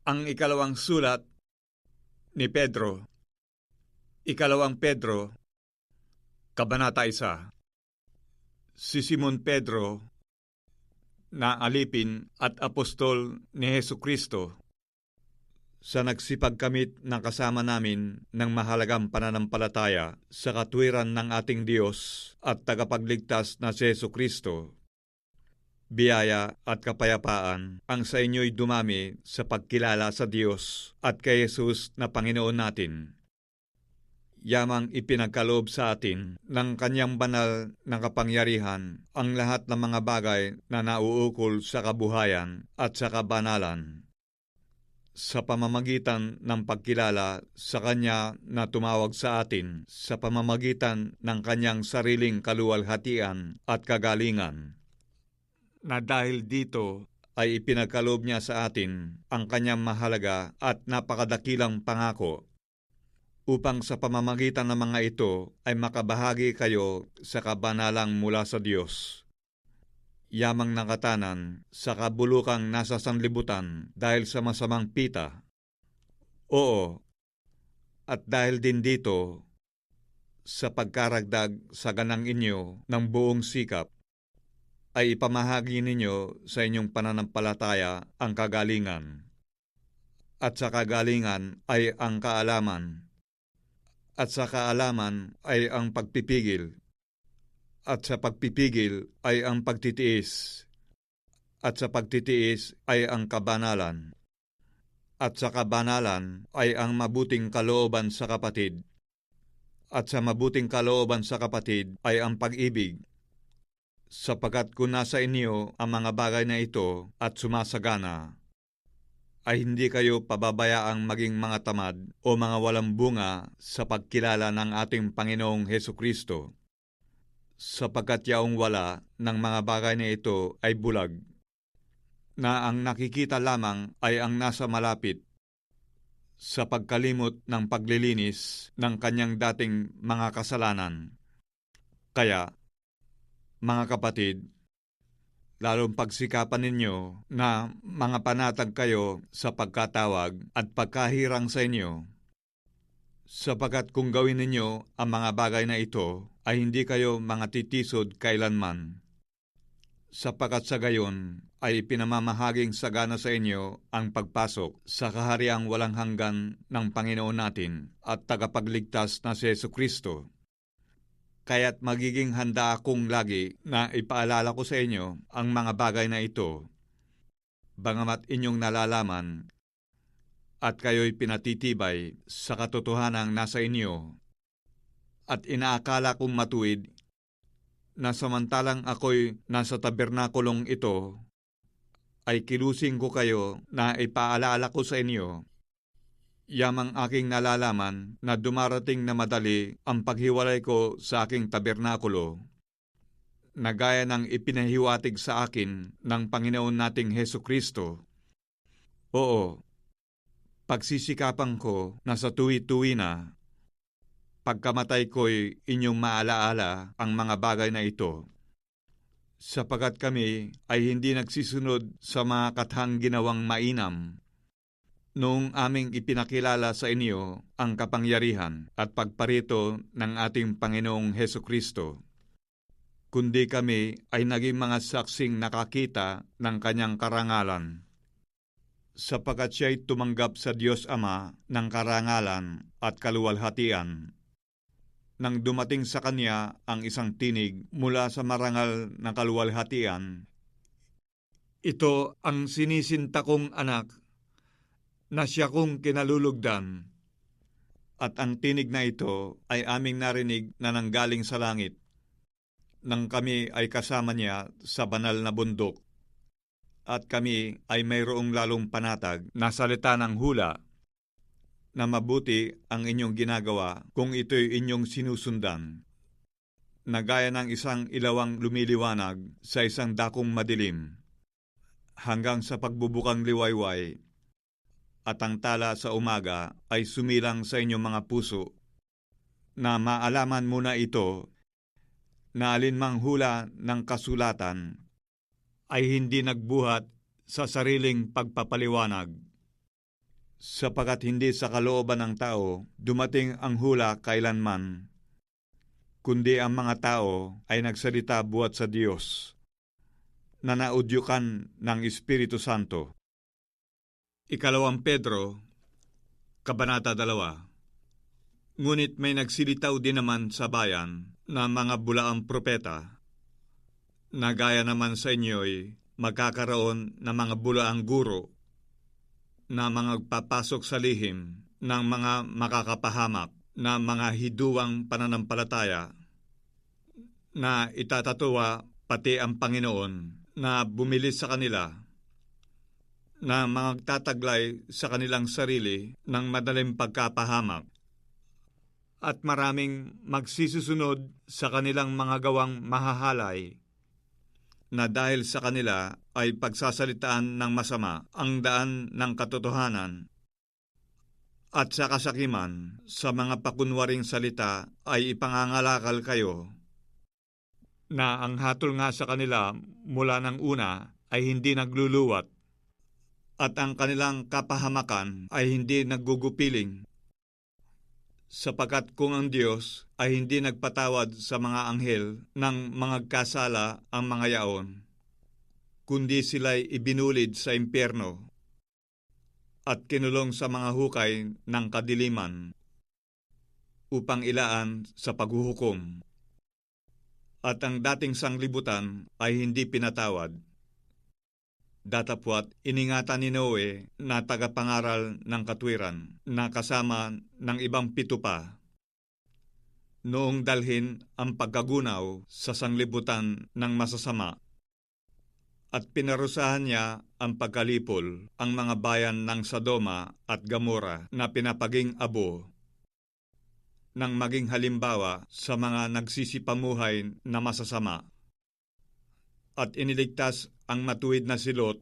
Ang ikalawang sulat ni Pedro. Ikalawang Pedro, Kabanata 1. Si Simon Pedro, na alipin at apostol ni Hesukristo, sa nagsipagkamit ng kasama namin ng mahalagang pananampalataya sa katwiran ng ating Diyos at tagapagligtas na si Hesukristo. Biyaya at kapayapaan ang sa inyo'y dumami sa pagkilala sa Diyos at kay Jesus na Panginoon natin. Yamang ipinagkaloob sa atin ng Kanyang banal na kapangyarihan ang lahat ng mga bagay na nauukol sa kabuhayan at sa kabanalan, sa pamamagitan ng pagkilala sa Kanya na tumawag sa atin sa pamamagitan ng Kanyang sariling kaluwalhatian at kagalingan, na dahil dito ay ipinagkaloob niya sa atin ang Kanyang mahalaga at napakadakilang pangako, upang sa pamamagitan ng mga ito ay makabahagi kayo sa kabanalang mula sa Diyos. Yamang nakatanan sa kabulukang nasa sanlibutan dahil sa masamang pita. Oo, at dahil din dito, sa pagkaragdag sa ganang inyo ng buong sikap, ay ipamahagi ninyo sa inyong pananampalataya ang kagalingan. At sa kagalingan ay ang kaalaman. At sa kaalaman ay ang pagpipigil. At sa pagpipigil ay ang pagtitiis. At sa pagtitiis ay ang kabanalan. At sa kabanalan ay ang mabuting kalooban sa kapatid. At sa mabuting kalooban sa kapatid ay ang pag-ibig. Sapagkat kung nasa inyo ang mga bagay na ito at sumasagana, ay hindi kayo pababayaang maging mga tamad o mga walang bunga sa pagkilala ng ating Panginoong Hesukristo, sapagkat yaong wala ng mga bagay na ito ay bulag, na ang nakikita lamang ay ang nasa malapit, sa pagkalimot ng paglilinis ng kanyang dating mga kasalanan. Kaya, mga kapatid, lalong pagsikapan ninyo na mga panatag kayo sa pagkatawag at pagkahirang sa inyo, sapagkat kung gawin ninyo ang mga bagay na ito, ay hindi kayo mga titisod kailanman, sapagkat sa gayon ay pinamamahaging sagana sa inyo ang pagpasok sa kahariang walang hanggan ng Panginoon natin at tagapagligtas na si Hesukristo. Kaya't magiging handa akong lagi na ipaalala ko sa inyo ang mga bagay na ito, bagamat inyong nalalaman at kayo'y pinatitibay sa katotohanang nasa inyo, at inaakala kong matuwid na samantalang ako'y nasa tabernakulong ito, ay kilusing ko kayo na ipaalala ko sa inyo, yamang aking nalalaman na dumarating na madali ang paghiwalay ko sa aking tabernakulo, na gaya ng ipinahiwatig sa akin ng Panginoon nating Hesukristo. Oo, pagsisikapan ko na sa tuwi-tuwi na, pagkamatay ko'y inyong maalaala ang mga bagay na ito, sapagkat kami ay hindi nagsisunod sa mga kathang ginawang mainam, noong aming ipinakilala sa inyo ang kapangyarihan at pagparito ng ating Panginoong Hesukristo, kundi kami ay naging mga saksing nakakita ng kanyang karangalan, sapagkat siya'y tumanggap sa Diyos Ama ng karangalan at kaluwalhatian, nang dumating sa kanya ang isang tinig mula sa marangal na kaluwalhatian. Ito ang sinisinta kong anak, na siya kong kinalulugdan, at ang tinig na ito ay aming narinig na nanggaling sa langit, nang kami ay kasama niya sa banal na bundok, at kami ay mayroong lalong panatag na salita ng hula, na mabuti ang inyong ginagawa kung ito'y inyong sinusundan, na gaya ng isang ilawang lumiliwanag sa isang dakong madilim, hanggang sa pagbubukang liwayway, at ang tala sa umaga ay sumilang sa inyong mga puso, na maalaman mo na ito, na alinmang hula ng kasulatan ay hindi nagbuhat sa sariling pagpapaliwanag, Sapagat hindi sa kalooban ng tao dumating ang hula kailanman, kundi ang mga tao ay nagsalita buhat sa Diyos, na naudyukan ng Espiritu Santo. Ikalawang Pedro, Kabanata 2. Ngunit may nagsilitaw din naman sa bayan na mga bulaang propeta, na gaya naman sa inyo'y magkakaroon ng mga bulaang guro, na mga papasok sa lihim ng mga makakapahamak na mga hiduwang pananampalataya, na itatatuwa pati ang Panginoon na bumili sa kanila, na magtataglay sa kanilang sarili ng madaling pagkapahamak, at maraming magsisusunod sa kanilang mga gawang mahahalay, na dahil sa kanila ay pagsasalitaan ng masama ang daan ng katotohanan, at sa kasakiman sa mga pakunwaring salita ay ipangangalakal kayo, na ang hatol nga sa kanila mula ng una ay hindi nagluluwat, at ang kanilang kapahamakan ay hindi naggugupiling, sapagkat kung ang Diyos ay hindi nagpatawad sa mga anghel ng mga kasala ang mga yaon, kundi sila'y ibinulid sa impyerno at kinulong sa mga hukay ng kadiliman upang ilaan sa paghuhukom, at ang dating sanglibutan ay hindi pinatawad. Datapwat iningatan ni Noe na tagapangaral ng katwiran na kasama ng ibang 7 pa, noong dalhin ang pagkagunaw sa sanglibutan ng masasama, at pinarusahan niya ang pagkalipol ang mga bayan ng Sodoma at Gomora na pinapaging abo, nang maging halimbawa sa mga nagsisipamuhay na masasama, at iniligtas ang matuwid na si Lot,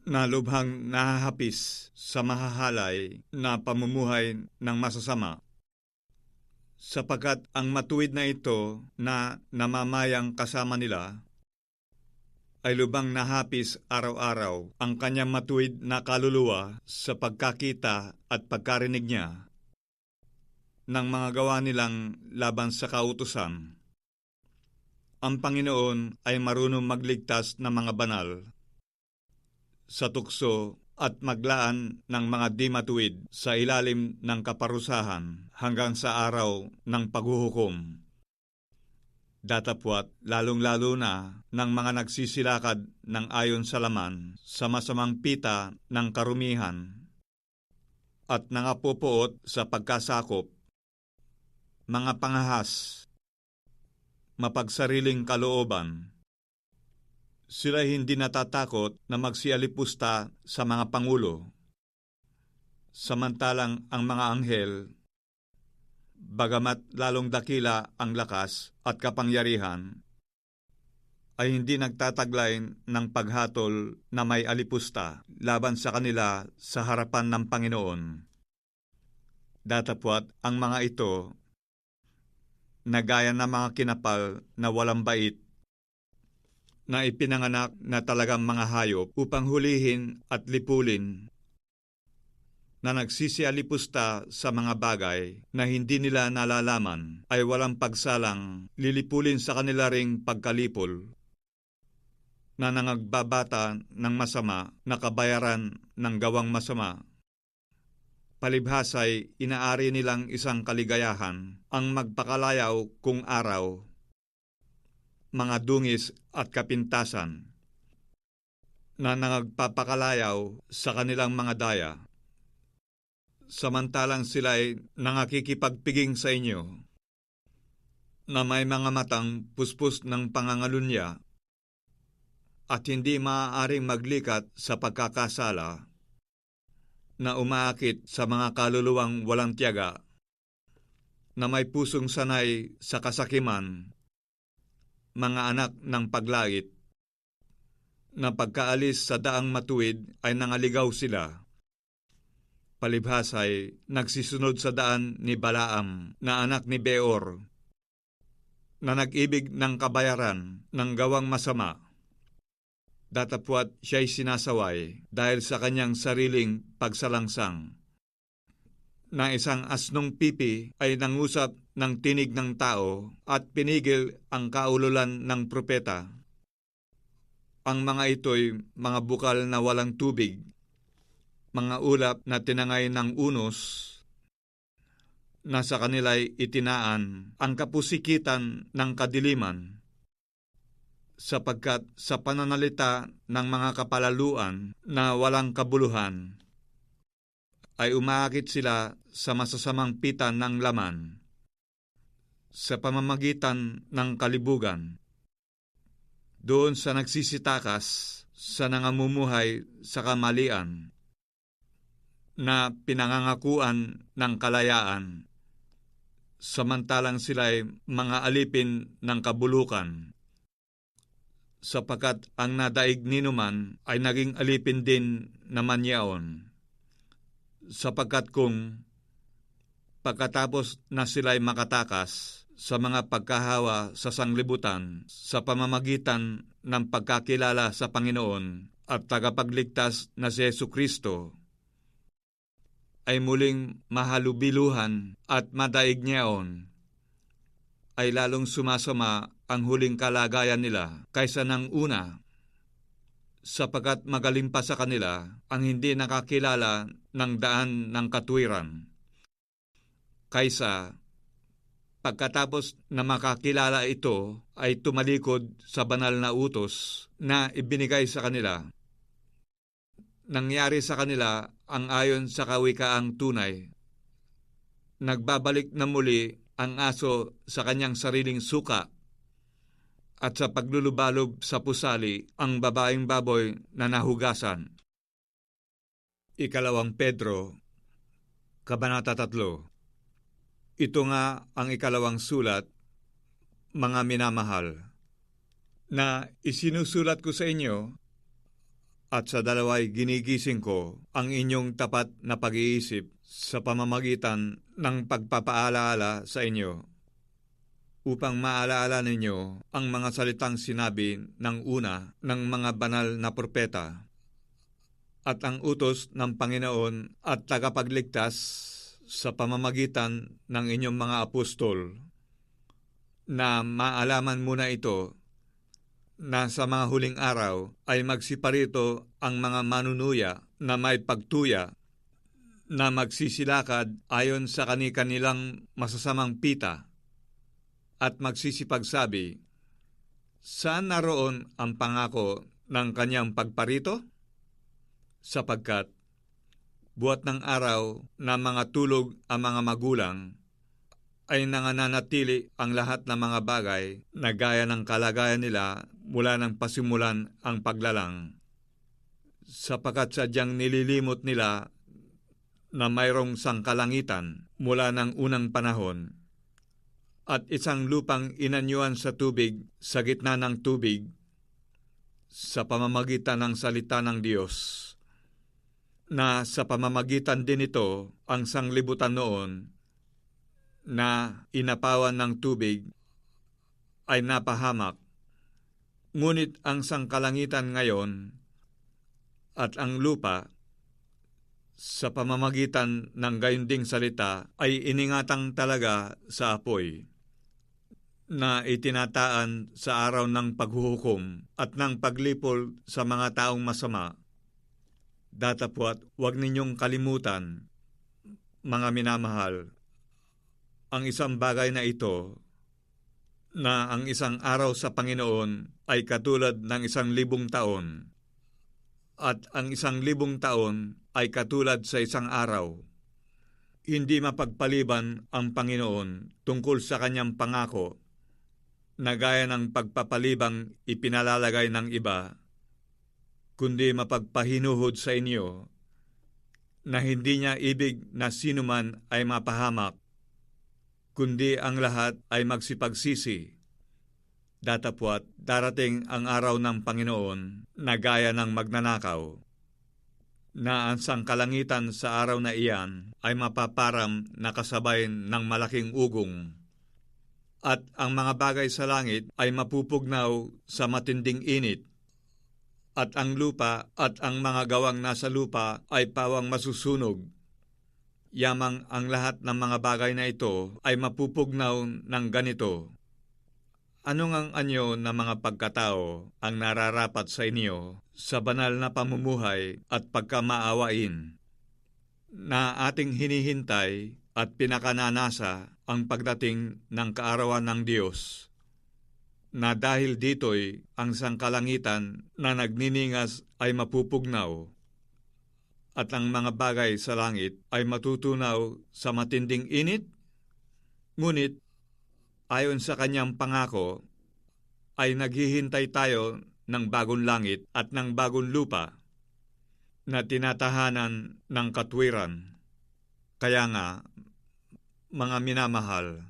na lubhang nahahapis sa mahahalay na pamumuhay ng masasama, sapagkat ang matuwid na ito na namamayang kasama nila ay lubhang nahapis araw-araw ang kanyang matuwid na kaluluwa sa pagkakita at pagkarinig niya ng mga gawa nilang laban sa kautusan. Ang Panginoon ay marunong magligtas ng mga banal sa tukso at maglaan ng mga di matuwid sa ilalim ng kaparusahan hanggang sa araw ng paghuhukom. Datapwat lalong-lalo na ng mga nagsisilakad ng ayon sa laman sa masamang pita ng karumihan at nangapupuot sa pagkasakop, mga pangahas, mapagsariling kalooban. Sila hindi natatakot na magsialipusta sa mga pangulo, samantalang ang mga anghel, bagamat lalong dakila ang lakas at kapangyarihan, ay hindi nagtataglay ng paghatol na may alipusta laban sa kanila sa harapan ng Panginoon. Datapwat ang mga ito na gaya ng mga kinapal na walang bait, na ipinanganak na talagang mga hayop upang hulihin at lipulin, na nagsisialipusta sa mga bagay na hindi nila nalalaman, ay walang pagsalang lilipulin sa kanila ring pagkalipol, na nangagbabata ng masama na kabayaran ng gawang masama. Palibhasay inaari nilang isang kaligayahan ang magpakalayaw kung araw, mga dungis at kapintasan, na nangagpapakalayaw sa kanilang mga daya, samantalang sila'y nangakikipagpiging sa inyo, na may mga matang puspos ng pangangalunya at hindi maaaring maglikat sa pagkakasala, na umaakit sa mga kaluluwang walang tiyaga, na may pusong sanay sa kasakiman, mga anak ng paglait, na pagkaalis sa daang matuwid ay nangaligaw sila. Palibhasay nagsisunod sa daan ni Balaam na anak ni Beor, na nag-ibig ng kabayaran ng gawang masama. datapwat siya'y sinasaway dahil sa kanyang sariling pagsalangsang. Na isang asnong pipi ay nangusap ng tinig ng tao at pinigil ang kaululan ng propeta. Ang mga ito'y mga bukal na walang tubig, mga ulap na tinangay ng unos, na sa kanila'y itinaan ang kapusikitan ng kadiliman, sapagkat sa pananalita ng mga kapalaluan na walang kabuluhan, ay umaakit sila sa masasamang pitan ng laman, sa pamamagitan ng kalibugan, doon sa nagsisitakas sa nangamumuhay sa kamalian, na pinangangakuan ng kalayaan, samantalang sila'y mga alipin ng kabulukan, sapagkat ang nadaig ninuman ay naging alipin din naman yaon. Sapagkat kung pagkatapos na sila'y makatakas sa mga pagkahawa sa sanglibutan sa pamamagitan ng pagkakilala sa Panginoon at tagapagligtas na si Jesucristo, ay muling mahalubiluhan at madaig niyaon, ay lalong sumasama ang huling kalagayan nila kaysa ng una, sapagkat magaling pa sa kanila ang hindi nakakilala ng daan ng katwiran, kaysa pagkatapos na makakilala ito ay tumalikod sa banal na utos na ibinigay sa kanila. Nangyari sa kanila ang ayon sa kawikaang tunay. Nagbabalik na muli ang aso sa kanyang sariling suka, at sa paglulubalob sa pusali ang babaeng baboy na nahugasan. 2 Pedro, Kabanata 3. Ito nga ang ikalawang sulat, mga minamahal, na isinusulat ko sa inyo, at sa dalawa'y ginigising ko ang inyong tapat na pag-iisip sa pamamagitan ng pagpapaalaala sa inyo, upang maalaala ninyo ang mga salitang sinabi ng una ng mga banal na propeta, at ang utos ng Panginoon at tagapagligtas sa pamamagitan ng inyong mga apostol, na maalaman muna ito, na sa mga huling araw ay magsiparito ang mga manunuya na may pagtuya, na magsisilakad ayon sa kani-kanilang masasamang pita, at magsisipagsabi, saan naroon ang pangako ng kanyang pagparito? Sapagkat buhat ng araw na mga tulog ang mga magulang, ay nangananatili ang lahat ng mga bagay na gaya ng kalagayan nila mula ng pasimulan ang paglalang, sapagkat sadyang nililimot nila na mayroong sangkalangitan mula ng unang panahon, at isang lupang inanyuan sa tubig sa gitna ng tubig sa pamamagitan ng salita ng Diyos, na sa pamamagitan din ito ang sanglibutan noon na inapawan ng tubig ay napahamak. Ngunit ang sangkalangitan ngayon at ang lupa sa pamamagitan ng gayunding salita ay iningatang talaga sa apoy, na itinataan sa araw ng paghuhukom at ng paglipol sa mga taong masama. Datapwat huwag ninyong kalimutan, mga minamahal, ang isang bagay na ito, na ang isang araw sa Panginoon ay katulad ng 1,000 taon, at ang 1,000 taon ay katulad sa isang araw. Hindi mapagpaliban ang Panginoon tungkol sa kanyang pangako, na gaya ng pagpapalibang ipinalalagay ng iba, kundi mapagpahinuhod sa inyo, na hindi niya ibig na sinuman ay mapahamak, kundi ang lahat ay magsipagsisi. Datapwat darating ang araw ng Panginoon na gaya ng magnanakaw, na ang sangkalangitan sa araw na iyan ay mapaparam na kasabay ng malaking ugong, at ang mga bagay sa langit ay mapupugnaw sa matinding init, at ang lupa at ang mga gawang nasa lupa ay pawang masusunog. Yamang ang lahat ng mga bagay na ito ay mapupugnaw ng ganito. Ano ngang anyo na mga pagkatao ang nararapat sa inyo sa banal na pamumuhay at pagkamaawain, na ating hinihintay at pinakananasa ang pagdating ng kaarawan ng Diyos, na dahil dito'y ang sangkalangitan na nagniningas ay mapupugnaw, at ang mga bagay sa langit ay matutunaw sa matinding init? Ngunit, ayon sa kanyang pangako, ay naghihintay tayo ng bagong langit at ng bagong lupa na tinatahanan ng katwiran. Kaya nga, mga minamahal,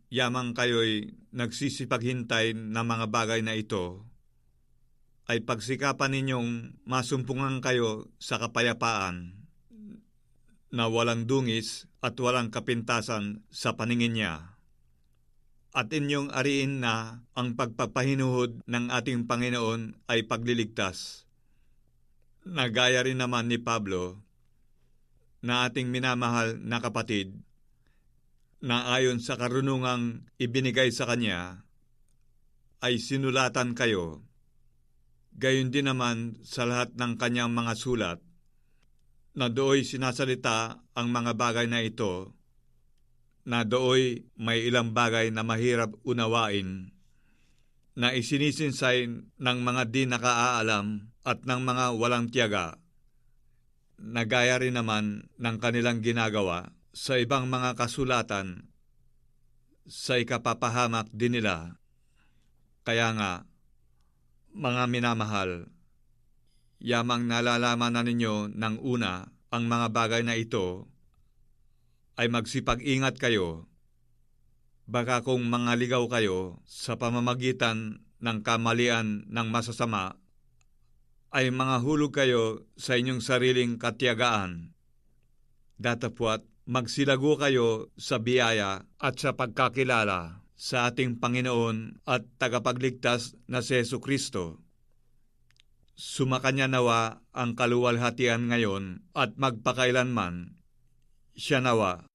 yamang kayo'y nagsisipaghintay ng mga bagay na ito, ay pagsikapan ninyong masumpungan kayo sa kapayapaan na walang dungis at walang kapintasan sa paningin niya. At inyong ariin na ang pagpapahinuhod ng ating Panginoon ay pagliligtas. Nagaya rin naman ni Pablo, na ating minamahal na kapatid, na ayon sa karunungang ibinigay sa kanya, ay sinulatan kayo. Gayon din naman sa lahat ng kanyang mga sulat, na dooy sinasalita ang mga bagay na ito, na dooy may ilang bagay na mahirap unawain, na isinisinsay ng mga di nakaalam at ng mga walang tiyaga, na gaya rin naman ng kanilang ginagawa sa ibang mga kasulatan sa ikapapahamak din nila. Kaya nga, mga minamahal, yamang nalalaman na ninyo ng una ang mga bagay na ito, ay magsipag-ingat kayo. Baka kung mangaligaw kayo sa pamamagitan ng kamalian ng masasama, ay mangahulog kayo sa inyong sariling katiyagaan. Datapwat magsilago kayo sa biyaya at sa pagkakilala sa ating Panginoon at tagapagligtas na si Jesucristo. Sumakanya nawa ang kaluwalhatian ngayon at magpakailanman. Siya nawa.